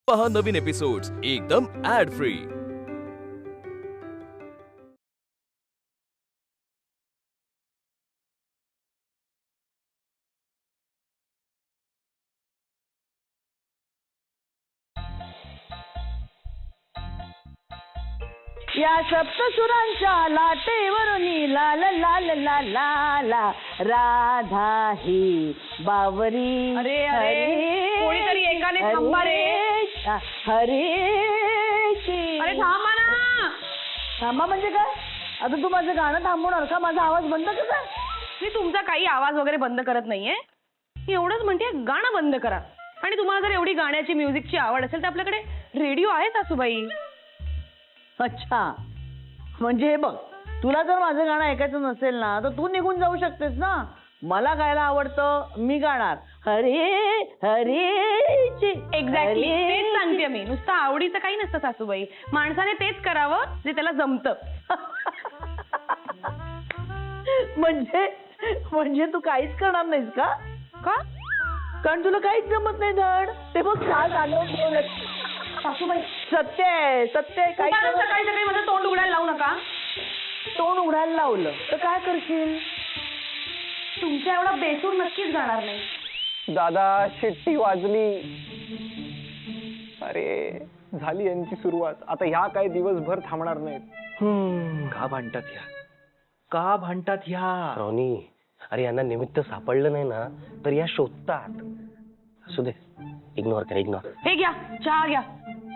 पहा नवीन एपिसोड्स एकदम add free. या सप्तसुरांच्या लाटेवरून लाल लाल लाल लाल राधा ही बावरी। अरे अरे कोणीतरी एकाने थांबा रे। हरेची अरे थांबा ना। थांबा म्हणजे काय? आता तू माझं गाणं थांबवणार का? माझा आवाज बंद कसा? मी तुमचा काही आवाज वगैरे बंद करत नाहीये, एवढंच म्हणते गाणं बंद करा। आणि तुम्हाला जर एवढी गाण्याची म्युझिकची आवड असेल तर आपल्याकडे रेडिओ आहे सासूबाई। अच्छा, म्हणजे हे बघ, तुला जर माझं गाणं ऐकायचं नसेल ना तर तू निघून जाऊ शकतेस ना। मला गायला आवडतं, मी गाणार हरे हरेची। एक्झॅक्टली तेच सांगते मी। नुसतं आवडीचं काही नसतं सासूबाई, माणसाने तेच करावं जे त्याला जमतं। म्हणजे तू काहीच करणार नाहीस का? का? कारण तुला काहीच जमत नाही धड। ते बघ काय झालं सासूबाई सत्य आहे, सत्य आहे। सकाळी सकाळी माझं तोंड उघडायला लावू नका। तोंड उघडायला लावलं तर काय करशील? तुमच्या एवढा बेसूर नक्कीच गाणार नाही। दादा शिट्टी वाजली। अरे झाली यांची सुरुवात। आता ह्या काही दिवसभर थांबणार नाहीत। का भांडतात ह्या रोनी? अरे यांना निमित्त सापडलं नाही ना तर या शोधतात। असू दे, इग्नोर कर, इग्नोर। हे घ्या चहा घ्या।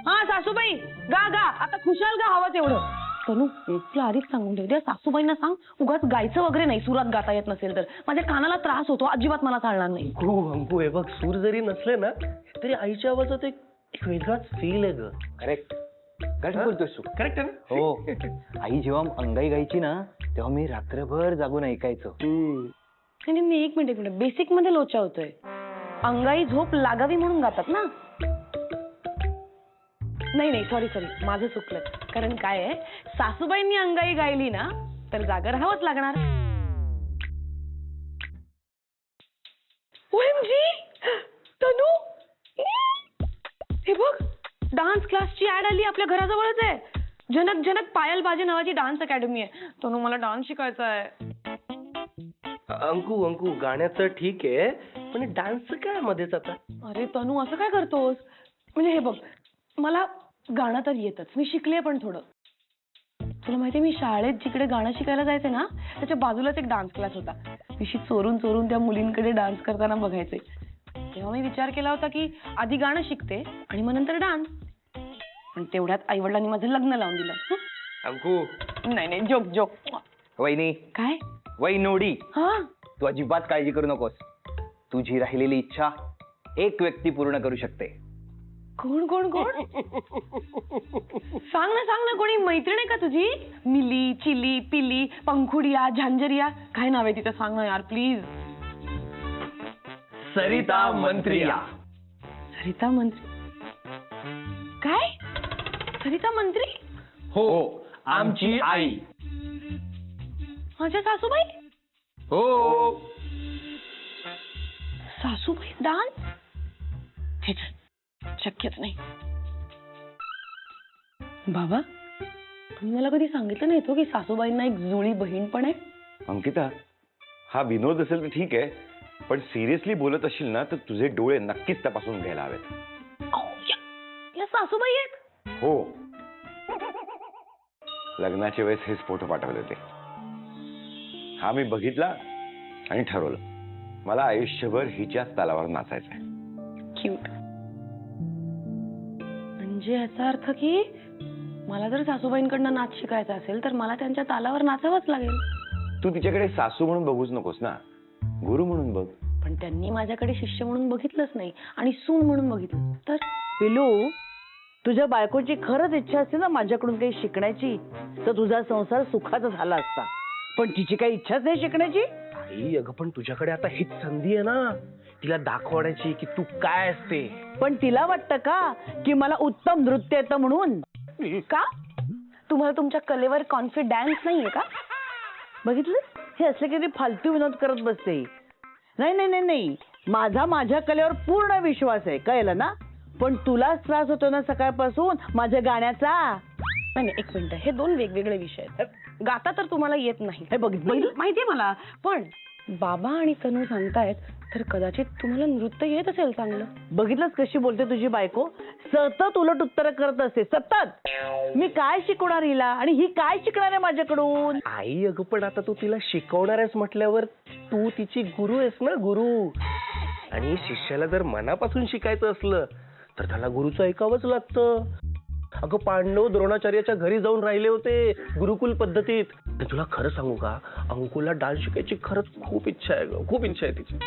हा सासूबाई गा गा, आता खुशाल गा हवं तेवढं। तनू तुला आधीच सांगून ठेवते, सासूबाईंना सांग उगाच गायचं वगैरे नाही, सुरात गाता येत नसेल तर। माझ्या कानाला त्रास होतो, अजिबात मला चालणार नाही। अंकू हे बघ, सूर जरी नसले ना तरी आईच्या आवाजात एक वेगळाच फील आहे ग। करेक्ट करेक्ट बोलतोस तू। करेक्ट आहे ना? हो, आई जेव्हा अंगाई गायची ना तेव्हा मी रात्रभर जागून ऐकायचो। नाही मी एक मिनिट बेसिक मध्ये लोचा होतोय। अंगाई झोप लागावी म्हणून गातात ना? नाही सॉरी माझं चुकलं। कारण काय आहे, सासूबाईंनी अंगाई गायली ना तर जागा राहावंच लागणार। OMG तनू, हे बघ डान्स क्लासची ऍड आली आपल्या घराजवळच आहे। जनक पायल बाजे नावाची डान्स अकॅडमी आहे। तनू मला डान्स शिकायचा आहे। अंकू गाण्याचं ठीक आहे पण डान्सचं काय मध्येच आता? अरे तनू असं काय करतोस? म्हणजे हे बघ, मला गाणं तर येतच, मी शिकले पण थोडं। तुला माहितीये मी शाळेत जिकडे गाणं शिकायला जायचे ना त्याच्या बाजूलाच एक डान्स क्लास होता। मी चोरून त्या मुलींकडे डान्स करताना बघायचे। तेव्हा मी विचार केला होता की आधी गाणं शिकते आणि मग नंतर डान्स। पण तेवढ्यात आईवडिलांनी माझं लग्न लावून दिलं। अंकू नाही जोक। वहिनी, काय वैनोडी, हा? तू अजिबात काळजी करू नकोस। तुझी राहिलेली इच्छा एक व्यक्ती पूर्ण करू शकते। कोण सांग ना कोणी? मैत्रीण आहे का तुझी? मिली, चिली, पिली, पंखुडिया, झांझरिया, काय नाव आहे तिचं? सांग ना यार प्लीज। सरिता मंत्रिया। सरिता मंत्री? काय? सरिता मंत्री? हो, आमची आई। माझ्या सासूबाई? हो। सासूबाई डान्स? हे शक्यच नाही। बाबा तुम्ही मला कधी सांगितलं नाही तो की सासूबाईंना एक जुळी बहीण पण आहे? अंकिता, हा विनोद असेल तर ठीक आहे, पण सिरियसली बोलत असशील ना तर तुझे डोळे नक्कीच तपासून घ्यायला हवेत। या सासूबाई आहेत? हो, लग्नाच्या वेळेस हेच फोटो पाठवले होते। हा मी बघितला आणि ठरवलं, मला आयुष्यभर हिच्याच तालावर नाचायचंय। क्यूट। म्हणजे याचा अर्थ की मला जर सासूबाईंकडनं नाच शिकायचा असेल तर मला त्यांच्या तालावर नाचावंच लागेल। तू तिच्याकडे सासू म्हणून बघूच नकोस ना, गुरु म्हणून बघ। पण त्यांनी माझ्याकडे शिष्य म्हणून बघितलंच नाही आणि सून म्हणून बघितलं तर? पिलू, तुझ्या बायकोची खरंच इच्छा असते ना माझ्याकडून काही शिकण्याची तर तुझा संसार सुखाचा झाला असता। पण तिची काही इच्छाच नाही शिकण्याची। आई अगं पण तुझ्याकडे आता हीच संधी आहे ना तिला दाखवण्याची की तू काय असते। पण तिला वाटतं का की मला उत्तम नृत्य येतं म्हणून? का? तुम्हाला तुमच्या कलेवर कॉन्फिडन्स नाहीये का? बघितलं, हे असले किती फालतू विनोद करत बसते। नाही, माझा माझ्या कलेवर पूर्ण विश्वास आहे, कळलं ना? पण तुलाच त्रास होतो ना सकाळपासून माझ्या गाण्याचा. नाही नाही, एक मिनिट, हे दोन वेगवेगळे विषय आहेत. गाता तर तुम्हाला येत नाही, हे बघितलं माहितीये मला, पण बाबा आणि तनू सांगतायत तर कदाचित तुम्हाला नृत्य येत असेल चांगलं. बघितलंच कशी बोलते तुझी बायको, सतत उलट उत्तर करत असते सतत. मी काय शिकवणार हिला आणि ही काय शिकणार आहे माझ्याकडून. आई अगं पण आता तू तिला शिकवणार आहेस म्हटल्यावर तू तिची गुरु आहेस ना, गुरु. आणि शिष्याला जर मनापासून शिकायचं असलं तर त्याला गुरुचं ऐकावंच लागतं. अगं पांडव द्रोणाचार्याच्या घरी जाऊन राहिले होते गुरुकुल पद्धतीत. तर तुला खरं सांगू का, अंकुला डान्स शिकायची खरंच खूप इच्छा आहे ग, खूप इच्छा आहे तिची.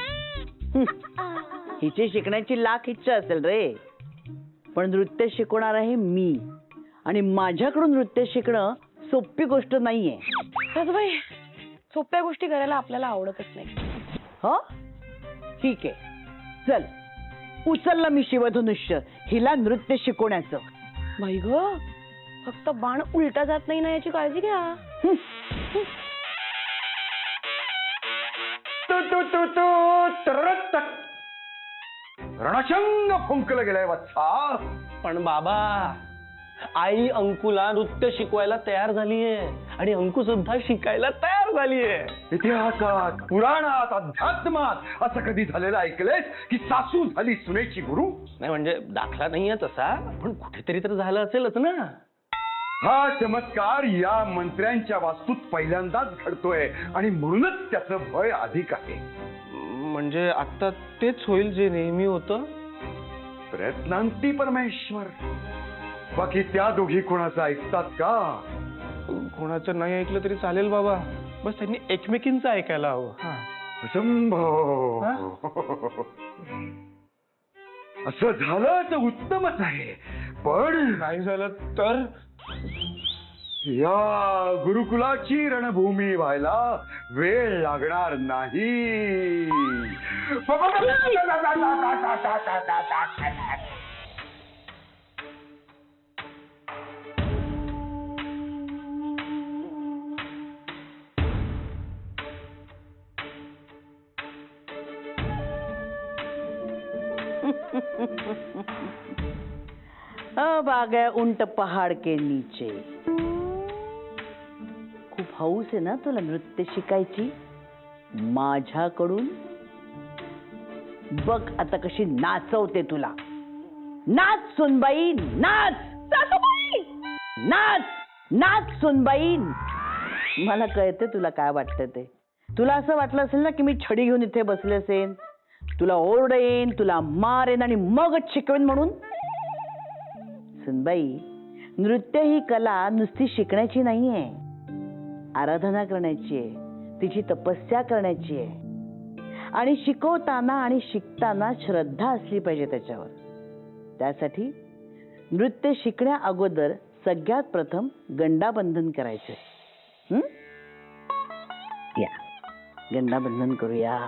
हिची शिकण्याची लाख इच्छा असेल रे, पण नृत्य शिकवणार आहे मी आणि माझ्याकडून नृत्य शिकणं सोपी गोष्ट नाहीये. सासूबाई, सोप्या गोष्टी करायला आपल्याला आवडतच नाही. हो ठीक आहे, चल उचललं मी शिवधनुष्य हिला नृत्य शिकवण्याचं. बाई ग, फक्त बाण उलटा जात नाही ना याची काळजी घ्या. रणशंग फुंकलं गेलंय वत्सा. पण बाबा, आई अंकुला नृत्य शिकवायला तयार झालीये आणि अंकू सुद्धा शिकायला तयार झालीये. इतिहासात, पुराणात, अध्यात्मात असं कधी झालेलं ऐकलंयस की सासू झाली सुनेची गुरु? नाही म्हणजे दाखला नाहीये तसा, पण कुठेतरी तर झालं असेलच ना. हा चमत्कार या मंत्र्यांच्या वास्तूत पहिल्यांदाच घडतोय आणि म्हणूनच त्याचं भय अधिक आहे. म्हणजे आता तेच होईल जे नेहमी होतं. प्रयत्नांती परमेश्वर. बाकी त्या दोघी कोणाचं ऐकतात का? कोणाचं नाही ऐकलं तरी चालेल बाबा, बस त्यांनी एकमेकींचं ऐकायला हवं. शंभो. असं झालं तर उत्तमच आहे, पण नाही झालं तर या गुरुकुलाची रणभूमी व्हायला वेळ लागणार नाही. अब आ गया उंट पहाड़ के नीचे. खूप हौस आहे ना तुला नृत्य शिकायची माझ्याकडून. बघ आता कशी नाचवते तुला. नाच सुनबाई नाच. नाच नाच सुनबाई. मला कळते तुला काय वाटतं ते. तुला असं वाटलं असेल ना की मी छडी घेऊन इथे बसले असेन, तुला ओरडेन, तुला मारेन आणि मगच शिकवेन म्हणून. सुनबाई, नृत्य ही कला नुसती शिकण्याची नाहीये, आराधना करण्याची आहे, तिची तपस्या करण्याची आहे. आणि शिकवताना आणि शिकताना श्रद्धा असली पाहिजे त्याच्यावर. त्यासाठी नृत्य शिकण्या अगोदर सगळ्यात प्रथम गंडाबंधन करायचे. या गंडाबंधन करूया.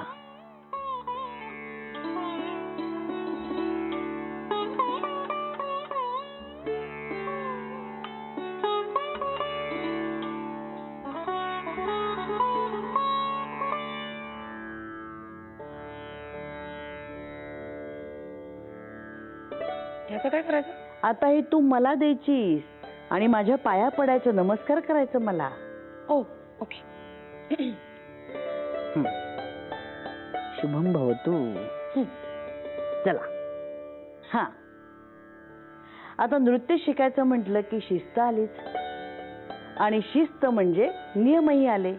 याचं काय करायचं? आता ही तू मला द्यायचीस आणि माझ्या पाया पडायचं, नमस्कार करायचं मला. ओ ओके. शुभम भवतु. चला. हा, आता नृत्य शिकायचं म्हटलं की शिस्त आलीच आणि शिस्त म्हणजे नियमही आले.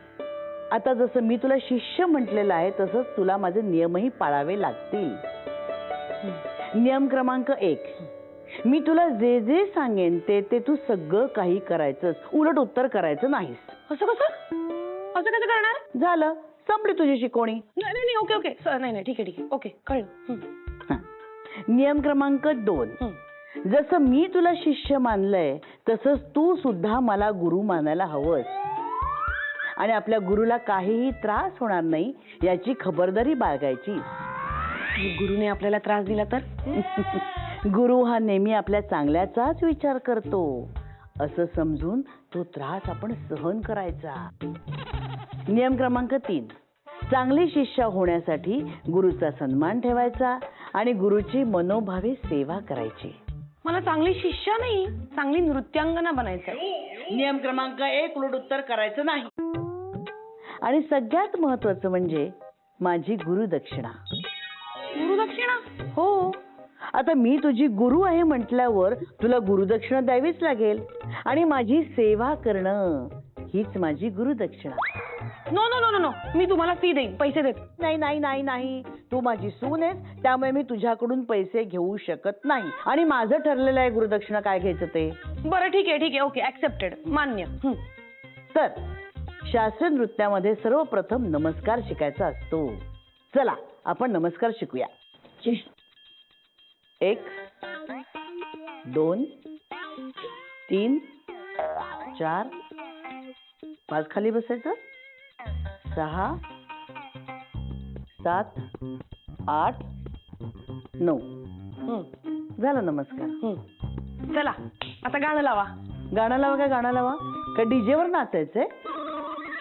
आता जसं मी तुला शिष्य म्हटलेलं आहे तसंच तुला माझे नियमही पाळावे लागतील. नियम क्रमांक 1, मी तुला जे जे सांगेन ते तू सगळं काही करायचंस, उलट उत्तर करायचं नाहीस. असं कसं? असं कसं करणार? झालं, संपली तुझी शिकवणी. नाही नाही ओके ओके, नाही नाही ठीक आहे ठीक आहे, ओके कळलं. नियम क्रमांक 2, जसं मी तुला शिष्य मानलंय तसंच तू सुद्धा मला गुरु मानायला हवंस आणि आपल्या गुरुला काहीही त्रास होणार नाही याची खबरदारी बाळगायची. गुरुने आपल्याला त्रास दिला तर? गुरु हा नेहमी आपल्या चांगल्याचाच विचार करतो असं समजून तो त्रास आपण सहन करायचा. नियम क्रमांक 3, चांगली शिष्या होण्यासाठी गुरुचा सन्मान ठेवायचा आणि गुरुची मनोभावे सेवा करायची. मला चांगली शिष्या नाही, चांगली नृत्यांगना बनायचंय. नियम क्रमांक 1, उलट उत्तर करायचं नाही. आणि सगळ्यात महत्वाचं म्हणजे माझी गुरुदक्षिणा. गुरुदक्षिणा? हो. आता मी तुझी गुरु आहे म्हटल्यावर तुला गुरुदक्षिणा द्यावीच लागेल. आणि माझी सेवा करणं हीच माझी गुरुदक्षिणा. No no no no no, मी तुम्हाला फी देईन, पैसे देत. नाही नाही नाही नाही, तू माझी सून आहेस, त्यामुळे मी तुझ्याकडून पैसे घेऊ शकत नाही. आणि माझं ठरलेलं आहे गुरुदक्षिणा काय घ्यायचं ते. बरं ठीक आहे, ओके, ऍक्सेप्टेड, मान्य. तर शास्त्रीय नृत्यामध्ये सर्वप्रथम नमस्कार शिकायचा असतो. चला आपण नमस्कार शिकूया. 1 2 3 4 5 खाली बसायचं. 6 7 8 9 झालं नमस्कार. चला आता गाणं लावा. गाणं लावा काय? गाणं लावा का डीजेवर नाचायचंय?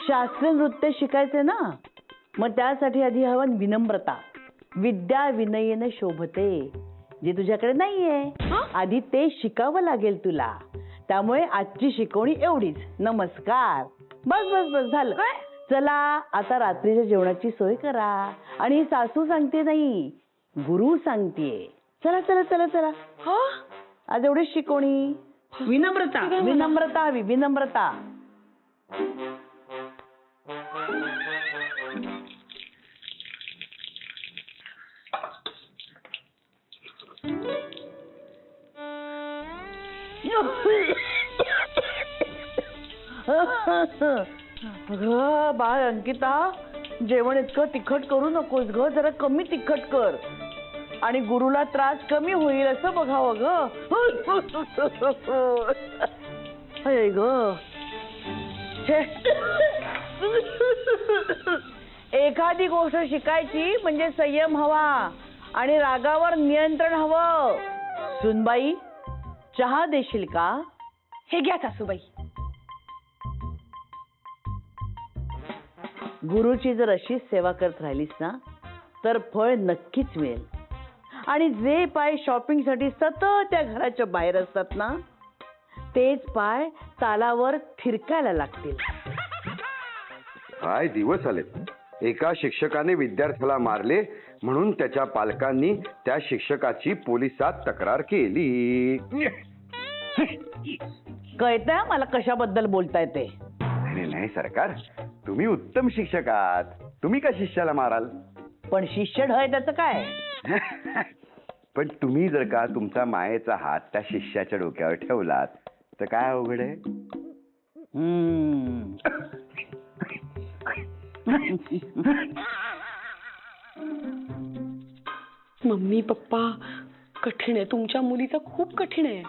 शास्त्रीय नृत्य शिकायचंय ना, मग त्यासाठी आधी हवं विनम्रता. विद्या विनयेन शोभते, जे तुझ्याकडे नाहीये आधी ते शिकावं लागेल तुला. त्यामुळे आजची शिकवणी एवढीच. नमस्कार. बस बस बस झालं. चला आता रात्रीच्या जेवणाची सोय करा. आणि सासू सांगते नाही, गुरु सांगतेय. चला चला चला चला. आज एवढीच शिकवणी. विनम्रता विनम्रता हवी, विनम्रता. अगं बाळ अंकिता, जेवण इतकं तिखट करू नकोस ग, जरा कमी तिखट कर. आणि गुरुला त्रास कमी होईल असं बघावं ग. ग एखादी गोष्ट शिकायची म्हणजे संयम हवा आणि रागावर नियंत्रण हवं. सुनबाई, चहा देशील का? हे घ्या सासूबाई. गुरुची जर अशीच सेवा करत राहिलीस ना तर फळ नक्कीच मिळेल. आणि जे पाय शॉपिंगसाठी सतत त्या घराच्या बाहेर असतात ना, तेच पाय तालावर थिरकायला लागतील. काय दिवस आलेत. एका शिक्षकाने विद्यार्थ्याला मारले म्हणून त्याच्या पालकांनी त्या शिक्षकाची पोलिसात तक्रार केली. कळतंय मला कशाबद्दल बोलताय ते. नाही सरकार, तुम्ही उत्तम शिक्षक आहात, तुम्ही का शिष्याला माराल? पण शिष्य ढळ त्याचं काय? पण तुम्ही जर का तुमचा मायेचा हात त्या शिष्याच्या डोक्यावर ठेवलात तर काय अवघड आहे? मम्मी पप्पा, कठीण आहे, तुमच्या मुलीचं खूप कठीण आहे.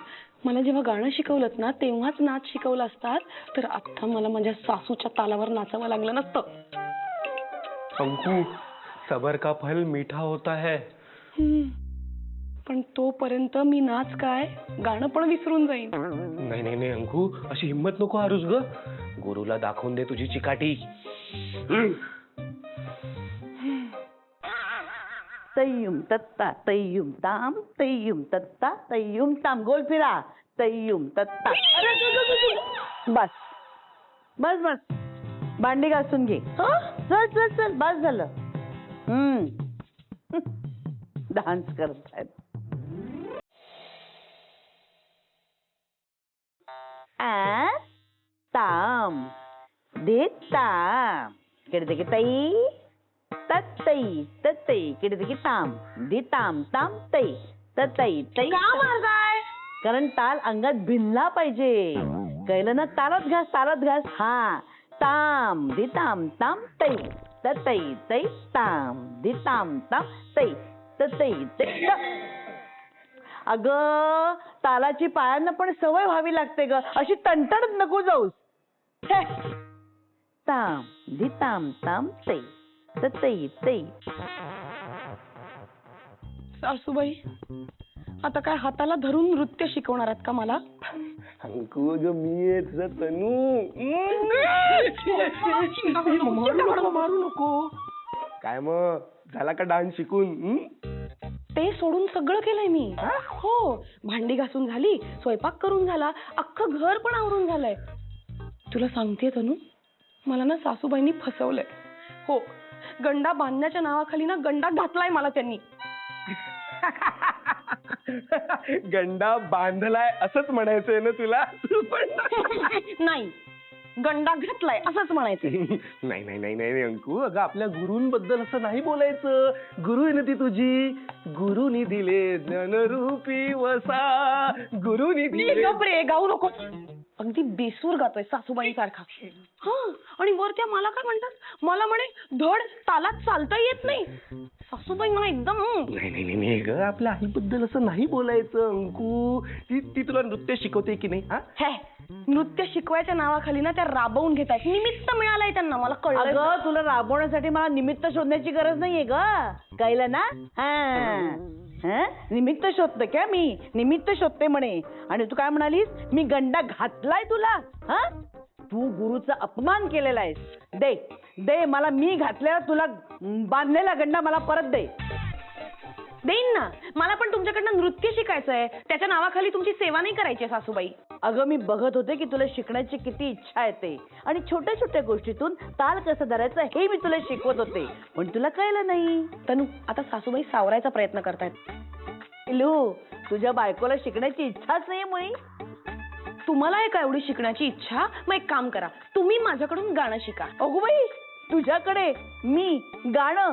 मला जेव्हा गाणं शिकवलं ना तेव्हाच नाच शिकवला असतात तर आता मला माझ्या सासूच्या तालावर नाचावं लागलं नसतं. अंकु, सबर का फल मीठा होता है. पण तोपर्यंत मी नाच काय गाणं पण विसरून जाईन. नाही नाही नाही अंकु, अशी हिंमत नको हारूस ग. गुरुला दाखवून दे तुझी चिकाटी. तय्युम तत्ता तय्युम ताम, तय्युम तत्ता तय्युम ताम. गोल फिरा. तय्युम तत्ता. बस बस बस, भांडी घासून घे. चल चल चल, बस झालं. डान्स करतायत. ताम दे ताम, कडे की तई तत्तई तत्तई, कडे की ताम दे ताम ताम तई तत्तई तई. का मारताय? कारण ताल अंगात भिनला पाहिजे. कळलं ना? तालत घास, तालत घास. हा, ताम दे ताम ताम तई तत्तई तई ताम दे ताम ताम तई तत्तई तई. अगं तालाची पायांना पण सवय व्हावी लागते ग, अशी तणतणत नको जाऊस. ताम दे ताम ताम तई तत्तई तई. सासूबाई, आता काय हाताला धरून नृत्य शिकवणार आहात का मला? अंकु ग, मी आहे तुझा तनू. मारू नको. काय मग, झाला का डान्स शिकून? ते सोडून सगळं केलंय मी. हो, भांडी घासून झाली, स्वयंपाक करून झाला, अख्खं घर पण आवरून झालंय. तुला सांगतेय तनू, मला ना सासूबाईंनी फसवलंय. हो, गंडा बांधण्याच्या नावाखाली ना गंडा घातलाय मला त्यांनी. गंडा बांधलाय असंच म्हणायचंय ना तुला? नाही, गंडा घातलाय असंच म्हणायचं. नाही नाही नाही नाही अंकू, अगं आपल्या गुरूंबद्दल असं नाही बोलायचं. गुरु आहे ना ती तुझी. गुरुनी दिले ज्ञानरूपी वसा, गुरुनी दिले. गप्रे, गाऊ नको. अगदी बेसूर गातोय सासूबाईंसारखा. हा, आणि वर त्या मला काय म्हणतात, मला म्हणे धड तालात चालता येत नाही. सासूबाई मला एकदम नाही नाही नाही ग, आपल्या आईबद्दल असं नाही बोलायचं अंकू. ती तुला नृत्य शिकवते की नाही? हे नृत्य शिकवायच्या नावाखाली ना त्या राबवून घेतायत. निमित्त मिळालंय त्यांना, मला कळलं. अगं तुला राबवण्यासाठी मला निमित्त शोधण्याची गरज नाहीये ग, कळलं ना? निमित्त शोधते क्या मी? निमित्त शोधते म्हणे. आणि तू काय म्हणालीस, मी गंडा घातलाय तुला? हा, तू गुरुचा अपमान केलेला आहेस. दे दे मला, मी घातलेला तुला बांधलेला गंडा मला परत दे. देईन ना, मला पण तुमच्याकडनं नृत्य शिकायचंय. त्याच्या नावाखाली तुमची सेवा नाही करायची सासूबाई. अगं मी बघत होते की तुला शिकण्याची किती इच्छा येते, आणि छोट्या छोट्या गोष्टीतून ताल कसं धरायचं हे मी तुला शिकवत होते, पण तुला कळलं नाही. तनू, आता सासूबाई सावरायचा प्रयत्न करतायत. इलू, तुझ्या बायकोला शिकण्याची इच्छाच नाही मुळी. तुम्हाला आहे का एवढी शिकण्याची इच्छा? मग एक काम करा, तुम्ही माझ्याकडून गाणं शिका. अगो बाई, तुझ्याकडे मी गाणं?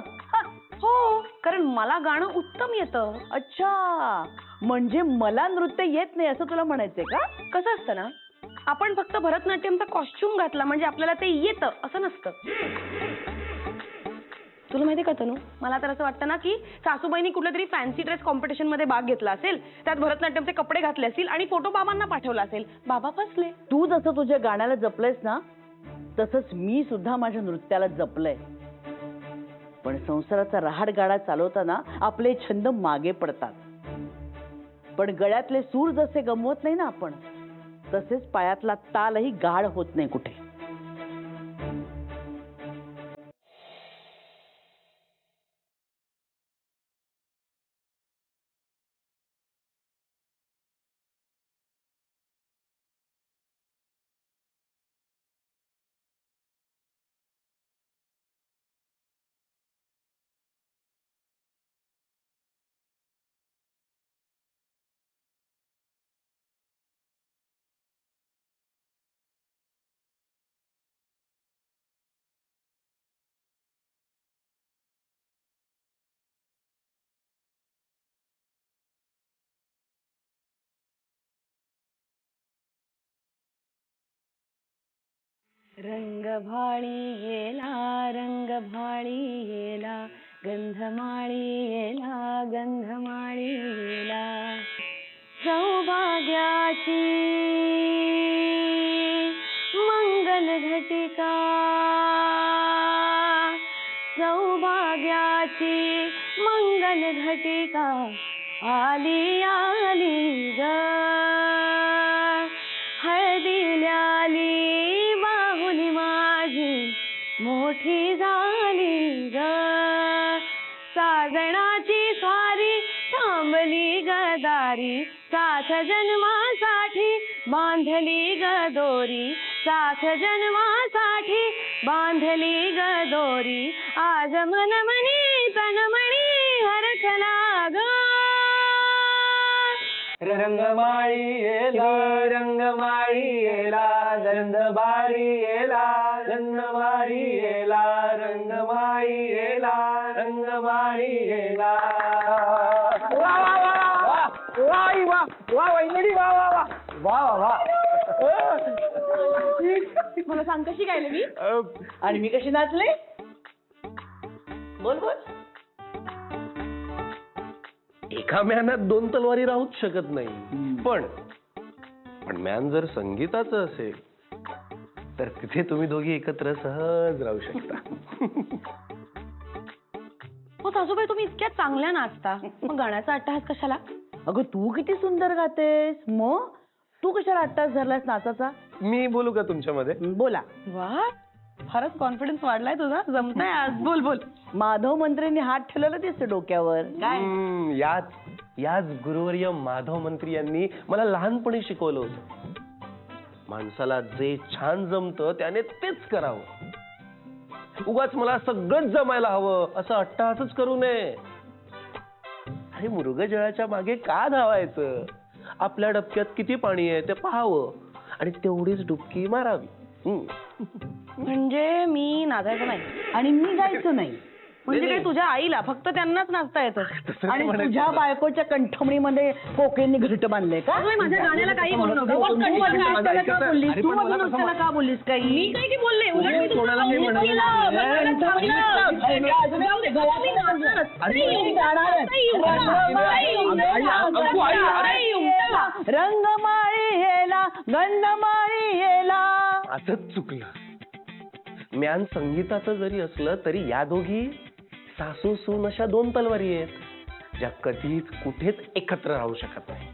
हो, कारण मला गाणं उत्तम येतं. अच्छा, म्हणजे मला नृत्य येत नाही असं तुला म्हणायचंय का? कसं असतं ना, आपण फक्त भरतनाट्यमचा कॉस्ट्युम घातला म्हणजे आपल्याला ते येतं असं नसतं. तुला माहिती का तनू, मला तर असं वाटतं ना की सासूबाईंनी कुठल्या तरी फॅन्सी ड्रेस कॉम्पिटिशन मध्ये भाग घेतला असेल, त्यात भरतनाट्यमचे कपडे घातले असतील आणि फोटो बाबांना पाठवला असेल. बाबा फसले. तू जसं तुझ्या गाण्याला जपलंयस ना, तसंच मी सुद्धा माझ्या नृत्याला जपलंय. पण संसाराचा रहाटगाडा चालवताना आपले छंद मागे पडतात. पण गळ्यातले सूर जसे गमवत नाही ना आपण, तसेच पायातला तालही गाढ होत नाही कुठे. रंगभाळी गेला, रंगभाळी गेला, गंधमाळी गेला, गंधमाळी गेला. सौभाग्याची मंगल घटिका, सौभाग्याची मंगल घटिका, आली आली ग, हळदील्याली बाहुली माझी मोठी झाली ग, साजणाची स्वारी थांबली गदारी, साथ जन्मासाठी बांधली ग दोरी, साथ जन्मासाठी बांधली ग दोरी. आज मन मनी तन मणी हरखला ग. रंगमाळी येला, रंगमाळी येला, गंधमाळी येला, गंधमाळी येला, रंगमाळी येला, रंगमाळी येला. वा वा वा वा वा वा वैनडी, वा वा वा वा वा. मला सांग कशी गायले मी? आणि मी कशी नाचले? बोल बोल. एका म्यानात दोन तलवारी राहूच शकत नाही, पण म्यान जर संगीताचं असेल तर तिथे तुम्ही दोघी एकत्र सहज राहू शकता. हो सासूबाई, तुम्ही इतक्या चांगल्या नाचता, मग गाण्याचा अट्टहास कशाला? अगं तू किती सुंदर गातेस, मग तू कशाला अट्टास धरलास नाचाचा? मी बोलू का तुमच्यामध्ये? बोला. वा, फारच कॉन्फिडन्स वाढलाय तुझा, जमताय आज. बोल बोल. माधव मंत्रींनी हात ठेवलेला दिसतो डोक्यावर. काय याच गुरुवर्य माधव मंत्री यांनी मला लहानपणी शिकवलं होतं. माणसाला जे छान जमतं त्याने तेच करावं. उगाच मला सगळंच जमायला हवं असं अट्टहासच करू नये. अरे मृगजळाच्या मागे का धावायचं? आपल्या डबक्यात किती पाणी आहे ते पाहावं आणि तेवढीच डुबकी मारावी. म्हणजे मी नाचायचं नाही आणि मी जायचं नाही. म्हणजे काय तुझ्या आईला फक्त त्यांनाच नाचता येतं आणि तुझ्या बायकोच्या कंठमणीमध्ये कोकेंनी घरट बांधले का? तुम्ही माझ्या गाण्याला काही बोलू नका. तू माझ्या नाश्त्याला का बोललीस? तू माझ्या नाश्त्याला का बोललीस काही? मी काही की बोलले उलट मी तुला कोणाला काही म्हणाले बोलले. रंगमाळी येला गंधमाळी येला. असंच चुकलं. म्यान संगीताचं जरी असलं तरी या दोघी सासू सून अशा दोन तलवारी आहेत ज्या कधीच कुठेच एकत्र राहू शकत नाही.